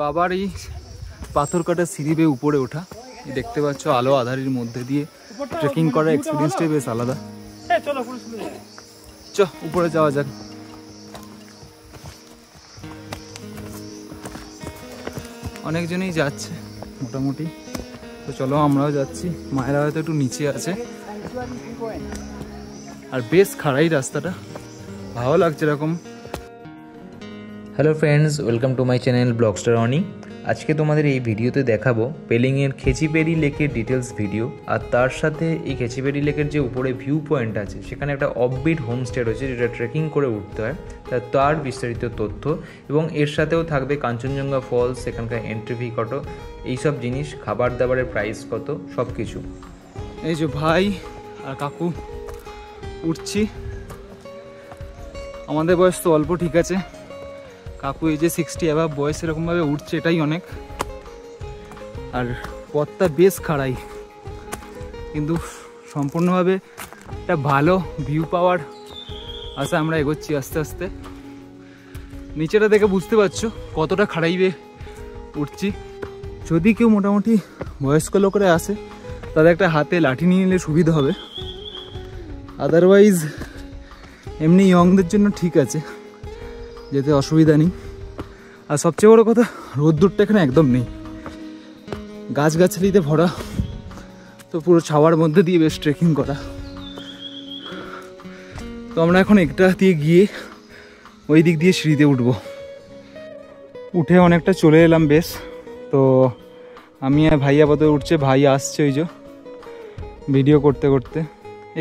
আবার এই পাথর কাটা সিঁড়ি বেয়ে উপরে ওঠা, দেখতে পাচ্ছ আলো আধারির মধ্যে দিয়ে ট্রেকিং করার এক্সপিরিয়েন্সটাই বেশ আলাদা। চ উপরে যাওয়া যাক। অনেকজনই যাচ্ছে মোটামুটি, তো চলো আমরাও যাচ্ছি। মায়েরা হয়তো একটু নিচে আছে, আর বেশ খাড়াই রাস্তাটা, ভালো লাগছে এরকম। Hello friends, welcome to my channel Blogstar Oni. আজকে তোমাদের এই ভিডিওতে দেখাবো পেলিংয়ের খেচিপেরি লেকের ডিটেলস ভিডিও, আর তার সাথে এই খেচিপেরি লেকের যে উপরে ভিউ পয়েন্ট আছে সেখানে একটা অফবিট হোমস্টে রয়েছে যেটা ট্রেকিং করে উঠতে হয়, তার বিস্তারিত তথ্য, এবং এর সাথেও থাকবে কাঞ্চনজঙ্ঘা ফলস, সেখানকার এন্ট্রি ফি কত, এইসব জিনিস, খাবার দাবারের প্রাইস কত, সব কিছু। এই যে ভাই আর কাকু উঠছি। আমাদের বয়স তো অল্প, ঠিক আছে, কাকু এই যে 60 অ্যাভাব বয়স এরকমভাবে উঠছে, এটাই অনেক। আর পথটা বেশ খাড়াই, কিন্তু সম্পূর্ণভাবে একটা ভালো ভিউ পাওয়ার আশা আমরা এগোচ্ছি আস্তে আস্তে। নিচেটা দেখে বুঝতে পারছো কতটা খাড়াইবে উঠছি। যদি কেউ মোটামুটি বয়স্ক লোকেরা আসে তাদের একটা হাতে লাঠি নিয়ে নিলে সুবিধা হবে, আদারওয়াইজ এমনি ইয়ংদের জন্য ঠিক আছে, যেতে অসুবিধা নেই। আর সবচেয়ে বড় কথা, রোদ্দুরটা এখানে একদম নেই, গাছগাছালিতে ভরা, তো পুরো ছাওয়ার মধ্যে দিয়ে বেশ ট্রেকিং করা। তো আমরা এখন একটা দিয়ে গিয়ে ওই দিক দিয়ে সিঁড়িতে উঠবো। উঠে অনেকটা চলে এলাম বেশ। তো আমি আর ভাই আপাতত উঠছে, ভাই আসছে ওই যে ভিডিও করতে করতে।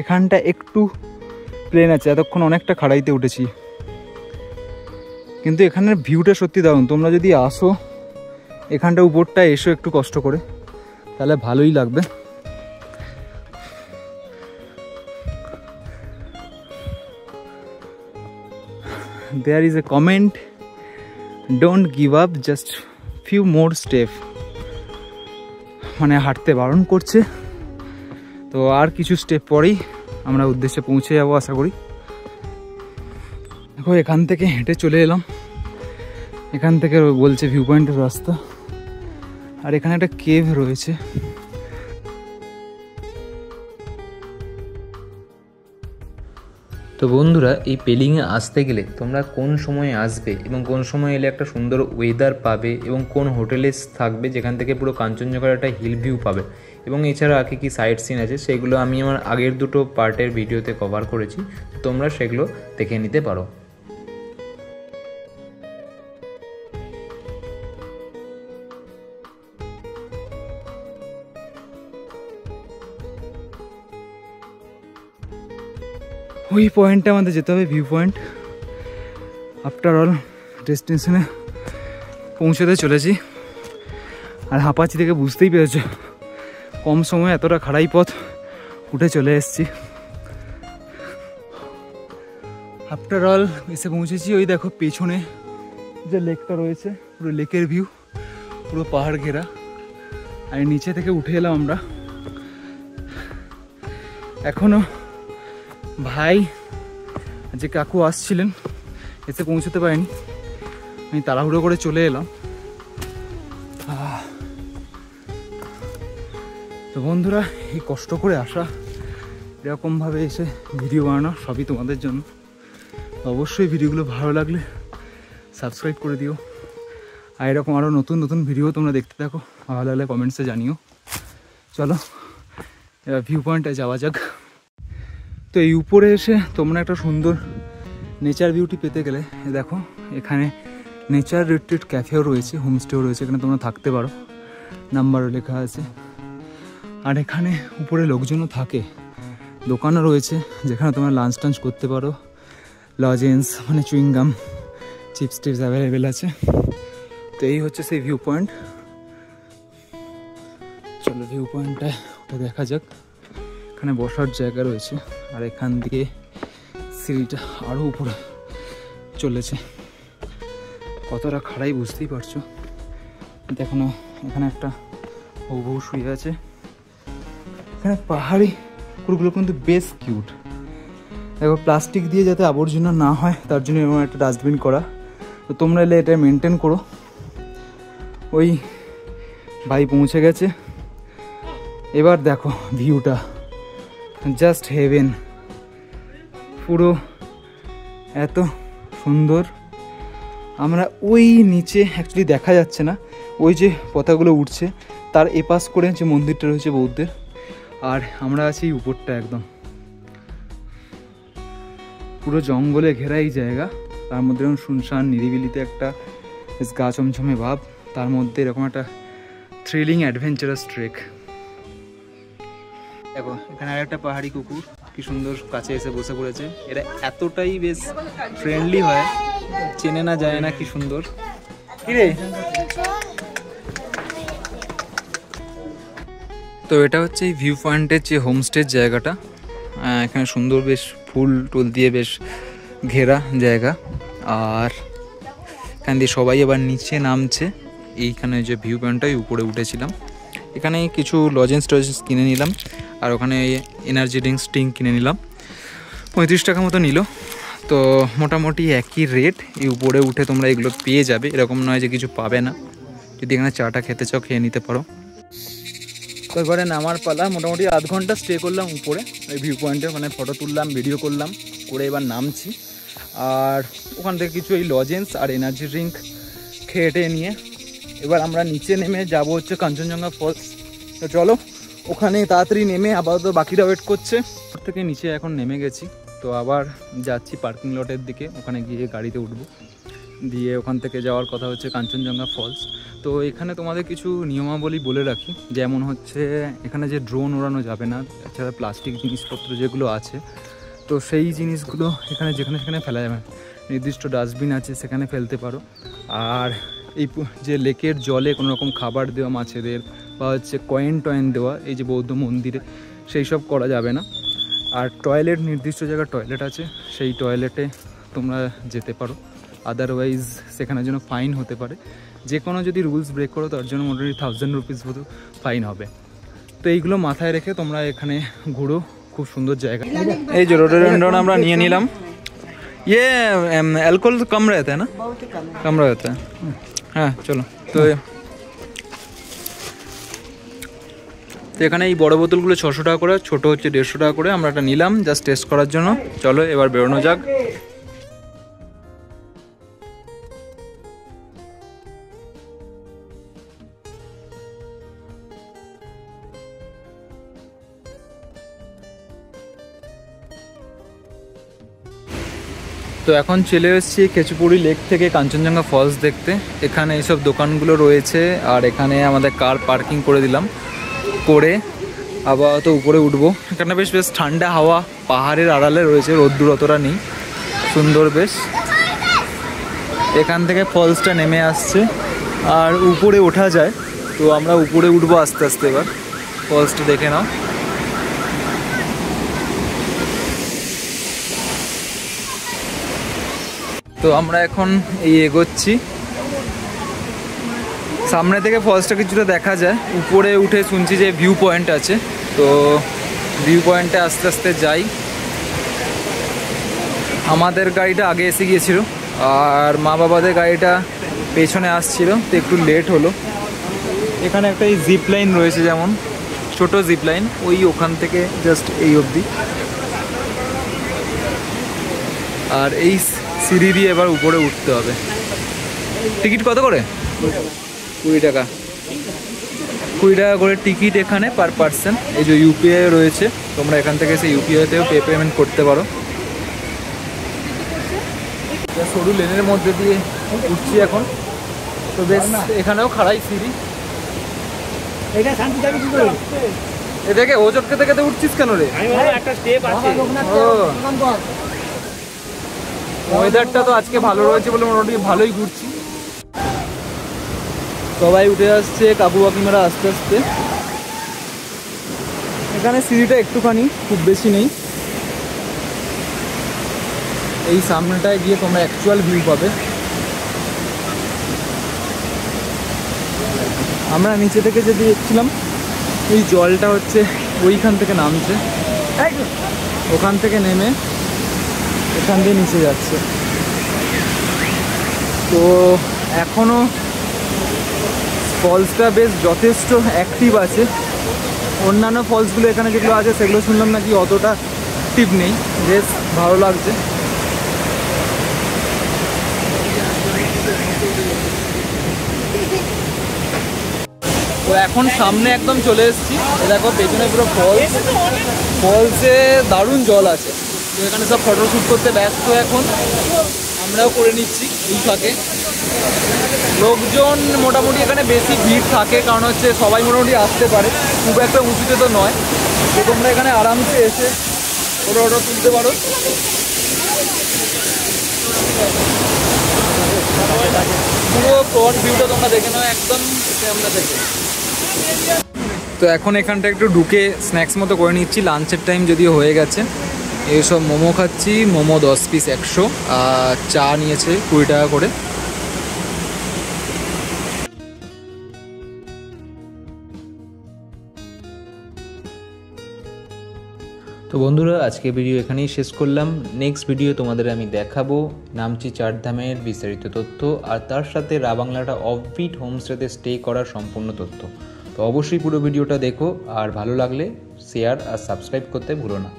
এখানটা একটু প্লেন আছে, এতক্ষণ অনেকটা খাড়াইতে উঠেছি, কিন্তু এখানের ভিউটা সত্যি দারুণ। তোমরা যদি আসো এখানটা উপরটা এসো একটু কষ্ট করে, তাহলে ভালোই লাগবে। There is a comment, don't give up, just few more step, মানে হাঁটতে বারণ করছে। তো আর কিছু স্টেপ পরেই আমরা উদ্দেশ্যে পৌঁছে যাবো আশা করি। দেখো এখান থেকে হেঁটে চলে এলাম, এখান থেকে বলছে ভিউ পয়েন্টের রাস্তা, আর এখানে একটা কেভ রয়েছে। তো বন্ধুরা, এই পেলিংয়ে আসতে গেলে তোমরা কোন সময় আসবে এবং কোন সময় এলে একটা সুন্দর ওয়েদার পাবে, এবং কোন হোটেলে থাকবে যেখান থেকে পুরো কাঞ্চনজঙ্ঘার একটা হিল ভিউ পাবে, এবং এছাড়া আর কি সাইট সিন আছে, সেগুলো আমি আমার আগের দুটো পার্টের ভিডিওতে কভার করেছি, তোমরা সেগুলো দেখে নিতে পারো। ওই পয়েন্টে আমাদের যেতে হবে, ভিউ পয়েন্ট। আফটার অল ডেস্টিনেশনে পৌঁছতে চলেছি, আর হাঁপাচ্ছি থেকে বুঝতেই পেরেছো কম সময়ে এতটা খাড়াই পথ উঠে চলে এসেছি। আফটার অল এসে পৌঁছেছি। ওই দেখো পেছনে যে লেকটা রয়েছে, পুরো লেকের ভিউ, পুরো পাহাড় ঘেরা। আর নিচে থেকে উঠে এলাম আমরা। এখনো ভাই যে কাকু আসছিলেন এসে পৌঁছতে পারেনি, আমি তাড়াহুড়ো করে চলে এলাম। তো বন্ধুরা, এই কষ্ট করে আসা, এরকমভাবে এসে ভিডিও বানানো সবই তোমাদের জন্য। অবশ্যই ভিডিওগুলো ভালো লাগলে সাবস্ক্রাইব করে দিও, আর এরকম আরও নতুন নতুন ভিডিও তোমরা দেখতে থাকো। ভালো লাগলে কমেন্টসে জানিও। চলো এবার ভিউ পয়েন্টে যাওয়া যাক। তো এই উপরে এসে তোমরা একটা সুন্দর নেচার বিউটি পেতে গেলে দেখো এখানে নেচার রিট্রিট ক্যাফেও রয়েছে, হোমস্টেও রয়েছে, এখানে তোমরা থাকতে পারো, নাম্বারও লেখা আছে। আর এখানে উপরে লোকজনও থাকে, দোকানও রয়েছে যেখানে তোমরা লাঞ্চ টাঞ্চ করতে পারো। লজেন্স মানে চুইংগাম, চিপস টিপস অ্যাভেলেবেল আছে। তো এই হচ্ছে সেই ভিউ পয়েন্ট। চলো ভিউ পয়েন্টটা দেখা যাক। এখানে বসার জায়গা রয়েছে, আর এখান দিয়ে সিঁড়িটা আরও উপরে চলেছে। কতটা খাড়াই বুঝতেই পারছো। দেখো না, এখানে একটা বউ শুয়ে আছে। এখানে পাহাড়ি কুকুরগুলো কিন্তু বেশ কিউট। দেখো প্লাস্টিক দিয়ে যাতে আবর্জনা না হয় তার জন্য এরকম একটা ডাস্টবিন করা। তো তোমরা এলে এটা মেনটেন করো। ওই ভাই পৌঁছে গেছে। এবার দেখো ভিউটা, জাস্ট হেভেন, পুরো এত সুন্দর। আমরা ওই নিচে অ্যাকচুয়ালি দেখা যাচ্ছে না, ওই যে পতাকাগুলো উঠছে তার এপাশ করে যে মন্দিরটা রয়েছে বৌদ্ধের, আর আমরা আছি উপরটা একদম পুরো জঙ্গলে ঘেরা এই জায়গা। তার মধ্যে এরকম শুনশান নিরিবিলিতে একটা বেশ গা চমচমে ভাব, তার মধ্যে এরকম একটা থ্রিলিং অ্যাডভেঞ্চারাস ট্রেক। দেখো এখানে আর একটা পাহাড়ি কুকুর কি সুন্দর কাছে এসে বসে পড়েছে। এরা এতটাই বেশ ফ্রেন্ডলি হয়, চেনে না যায় না, কি সুন্দর। কিরে, তো এটা হচ্ছে এই ভিউ পয়েন্টের যে হোমস্টের জায়গাটা। এখানে সুন্দর বেশ ফুল টুল দিয়ে বেশ ঘেরা জায়গা, আর এখান দিয়ে সবাই এবার নিচে নামছে। এইখানে যে ভিউ পয়েন্টটাই উপরে উঠেছিলাম, এখানে কিছু লজেন্স টজেন্স কিনে নিলাম, আর ওখানে এনার্জি ড্রিঙ্ক কিনে নিলাম। 35 টাকা মতো নিল। তো মোটামুটি একই রেট, এই উপরে উঠে তোমরা এগুলো পেয়ে যাবে, এরকম নয় যে কিছু পাবে না। যদি এখানে চাটা খেতে চাও খেয়ে নিতে পারো। তারপরে নামার পালা, মোটামুটি আধ ঘন্টা স্টে করলাম উপরে ওই ভিউ পয়েন্টে, ওখানে ফটো তুললাম, ভিডিও করলাম, করে এবার নামছি। আর ওখান থেকে কিছু এই লজেন্স আর এনার্জি ড্রিঙ্ক খেয়ে নিয়ে এবার আমরা নিচে নেমে যাব হচ্ছে কাঞ্চনজঙ্ঘা ফলস। তো চলো ওখানে তাড়াতাড়ি নেমে, আপাতত বাকিরা ওয়েট করছে। ওর থেকে নিচে এখন নেমে গেছি, তো আবার যাচ্ছি পার্কিং লটের দিকে, ওখানে গিয়ে গাড়িতে উঠবো, দিয়ে ওখান থেকে যাওয়ার কথা হচ্ছে কাঞ্চনজঙ্ঘা ফলস। তো এখানে তোমাদের কিছু নিয়মাবলী বলে রাখি, যেমন হচ্ছে এখানে যে ড্রোন ওড়ানো যাবে না, এছাড়া প্লাস্টিক জিনিসপত্র যেগুলো আছে তো সেই জিনিসগুলো এখানে যেখানে সেখানে ফেলা যাবে না। নির্দিষ্ট ডাস্টবিন আছে, সেখানে ফেলতে পারো। আর এই যে লেকের জলে কোনো রকম খাবার দেওয়া মাছেদের বা হচ্ছে কয়েন টয়েন দেওয়া এই যে বৌদ্ধ মন্দিরে, সেই সব করা যাবে না। আর টয়লেট, নির্দিষ্ট জায়গায় টয়লেট আছে, সেই টয়লেটে তোমরা যেতে পারো, আদারওয়াইজ সেখানে যেন ফাইন হতে পারে। যে কোনো যদি রুলস ব্রেক করো তার জন্য মোটামুটি 1000 রুপিস মতো ফাইন হবে। তো এইগুলো মাথায় রেখে তোমরা এখানে ঘুরো, খুব সুন্দর জায়গা। এই যে রোডোডেন্ড্রন আমরা নিয়ে নিলাম। ये अल्कोहल कम रहता है ना? कम रहता है। हाँ चलो। তো এখানে এই বড় বোতলগুলো 600 টাকা করে, ছোট হচ্ছে 150 টাকা করে। আমরা এটা নিলাম জাস্ট টেস্ট করার জন্য। চলো এবার বেরোনো যাক। তো এখন চলে এসেছি খেচুপুরি লেক থেকে কাঞ্চনজঙ্ঘা ফলস দেখতে। এখানে এইসব দোকানগুলো রয়েছে, আর এখানে আমাদের কার পার্কিং করে দিলাম, করে আপাতত উপরে উঠবো। এখানে বেশ বেশ ঠান্ডা হাওয়া, পাহাড়ের আড়ালে রয়েছে, রোদ্দুর অতটা নেই, সুন্দর বেশ। এখান থেকে ফলসটা নেমে আসছে আর উপরে ওঠা যায়, তো আমরা উপরে উঠবো আস্তে আস্তে। এবার ফলসটা দেখে নাও। তো আমরা এখন এই এগোচ্ছি, সামনে থেকে ফলসটা কিছুটা দেখা যায়। উপরে উঠে শুনছি যে ভিউ পয়েন্ট আছে, তো ভিউ পয়েন্টে আস্তে আস্তে যাই। আমাদের গাড়িটা আগে এসে গিয়েছিল, আর মা বাবাদের গাড়িটা পেছনে আসছিল, তো একটু লেট হলো। এখানে একটা এই জিপ লাইন রয়েছে, যেমন ছোট জিপ লাইন, ওই ওখান থেকে জাস্ট এই অবধি। আর এই সিঁড়ি দিয়ে এবার উপরে উঠতে হবে। টিকিট কত করে? 20 টাকা। 20 টাকা করে টিকিট এখানে পার পার্সন। এই যে ইউপিআই রয়েছে, তোমরা এখান থেকে সেই ইউপিআইতেও পেমেন্ট করতে পারো। সরু লেনের মধ্যে দিয়ে উঠছি এখন, তো বেশ এখানেও খাড়াই সিঁড়ি। এটাকে ওজট খেতে খেতে উঠছিস কেন রে? একটা স্টেপ আছে। ওয়েদারটা তো আজকে ভালো রয়েছে বলে মোটামুটি ভালোই ঘুরছি। সবাই উঠে আসছে, কাকু কাকিমারা আস্তে আস্তে। এখানে সিঁড়িটা একটুখানি, খুব বেশি নেই। এই সামনেটায় গিয়ে তোমরা অ্যাকচুয়াল ভিউ পাবে। আমরা নিচে থেকে যে দেখছিলাম, এই জলটা হচ্ছে ওইখান থেকে নামছে, ওখান থেকে নেমে এখান দিয়ে নিচে যাচ্ছে। তো এখনও ফলসটা বেশ যথেষ্ট অ্যাক্টিভ আছে। অন্যান্য ফলসগুলো এখানে যেগুলো আছে সেগুলো শুনলাম নাকি অতটা অ্যাক্টিভ নেই। বেশ ভালো লাগছে। তো এখন সামনে একদম চলে এসেছি, দেখো পেছনে পুরো ফলসে দারুণ জল আছে। তো এখানে সব ফটোশ্যুট করতে ব্যস্ত এখন, আমরাও করে নিচ্ছি এই ফাঁকে। লোকজন মোটামুটি এখানে বেশি ভিড় থাকে, কারণ হচ্ছে সবাই মোটামুটি আসতে পারে, খুব একটা উঁচুতে তো নয়। তো তোমরা এখানে আরামসে এসে ফটো তুলতে পারো। পুরো ফ্রন্ট ভিউটা তোমরা দেখে নাও একদম সামনে থেকে। তো এখন এখানটা একটু ঢুকে স্ন্যাক্স মতো করে নিচ্ছি, লাঞ্চের টাইম যদিও হয়ে গেছে। এইসব মোমো খাচ্ছি, মোমো 10 পিস 100, আর চা নিয়েছে 20 টাকা করে। তো বন্ধুরা, আজকে ভিডিও এখানেই শেষ করলাম। নেক্সট ভিডিও তোমাদের আমি দেখাবো নামচি চারধামের বিস্তারিত তথ্য, আর তার সাথে রাবাংলাটা অফবিট হোমস্টেতে স্টে করার সম্পূর্ণ তথ্য। তো অবশ্যই পুরো ভিডিওটা দেখো, আর ভালো লাগলে শেয়ার আর সাবস্ক্রাইব করতে ভুলো না।